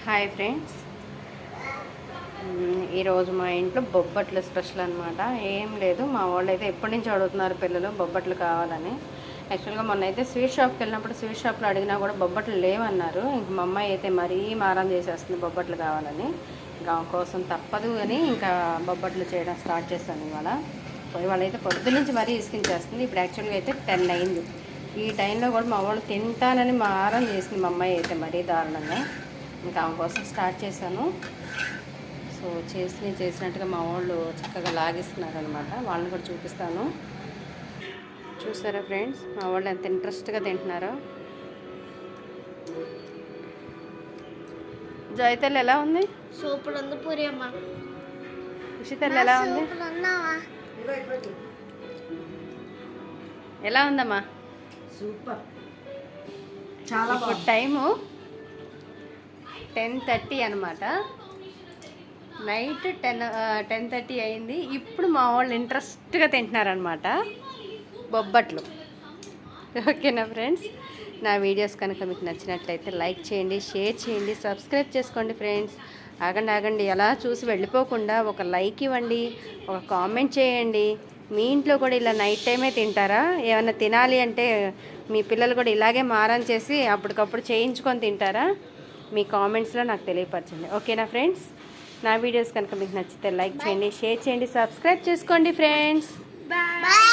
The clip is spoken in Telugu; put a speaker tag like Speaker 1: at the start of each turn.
Speaker 1: హాయ్ ఫ్రెండ్స్, ఈరోజు మా ఇంట్లో బొబ్బట్లు స్పెషల్ అనమాట. ఏం లేదు, మా వాళ్ళు అయితే ఎప్పటి నుంచి అడుగుతున్నారు పిల్లలు బొబ్బట్లు కావాలని. యాక్చువల్గా మొన్న అయితే స్వీట్ షాప్కి వెళ్ళినప్పుడు స్వీట్ షాప్లో అడిగినా కూడా బొబ్బట్లు లేవన్నారు. ఇంక మా అమ్మాయి అయితే మరీ మారం చేసేస్తుంది బొబ్బట్లు కావాలని. ఇంకా కోసం తప్పదు అని ఇంకా బొబ్బట్లు చేయడం స్టార్ట్ చేస్తాను ఇవాళ అయితే పొద్దు నుంచి మరీ ఇసుకించేస్తుంది. ఇప్పుడు యాక్చువల్గా అయితే 10 అయింది. ఈ టైంలో కూడా మా వాళ్ళు తింటానని మారం చేసింది మా అమ్మాయి అయితే మరీ దారుణంగా. ఇంకా ఆమె కోసం స్టార్ట్ చేశాను. సో చేసినట్టుగా మా వాళ్ళు చక్కగా లాగిస్తున్నారు అనమాట. వాళ్ళని కూడా చూపిస్తాను. చూసారా ఫ్రెండ్స్, మా వాళ్ళు ఎంత ఇంట్రెస్ట్గా తింటున్నారో. జైతల్ ఎలా ఉంది?
Speaker 2: సూపర్ ఉంది పూరి అమ్మ.
Speaker 1: ఉషితల్ ఎలా ఉంది? ఎలా ఉందమ్మా?
Speaker 3: సూపర్, చాలా
Speaker 1: ఇప్పుడు టైము 10:30 అనమాట. నైట్ 10:30 అయింది. ఇప్పుడు మా వాళ్ళు ఇంట్రెస్ట్గా తింటున్నారనమాట బొబ్బట్లు. ఓకేనా ఫ్రెండ్స్, నా వీడియోస్ కనుక మీకు నచ్చినట్లయితే లైక్ చేయండి, షేర్ చేయండి, సబ్స్క్రైబ్ చేసుకోండి ఫ్రెండ్స్. ఆగండి, అలా చూసి వెళ్ళిపోకుండా ఒక లైక్ ఇవ్వండి, ఒక కామెంట్ చేయండి. మీ ఇంట్లో కూడా ఇలా నైట్ టైమే తింటారా? ఏమైనా తినాలి అంటే మీ పిల్లలు కూడా ఇలాగే మారం చేసి అప్పటికప్పుడు చేయించుకొని తింటారా? మీ కామెంట్స్లో నాకు తెలియపరచండి. ఓకేనా ఫ్రెండ్స్, నా వీడియోస్ కనుక మీకు నచ్చితే లైక్ చేయండి, షేర్ చేయండి, సబ్స్క్రైబ్ చేసుకోండి ఫ్రెండ్స్.
Speaker 2: బాయ్.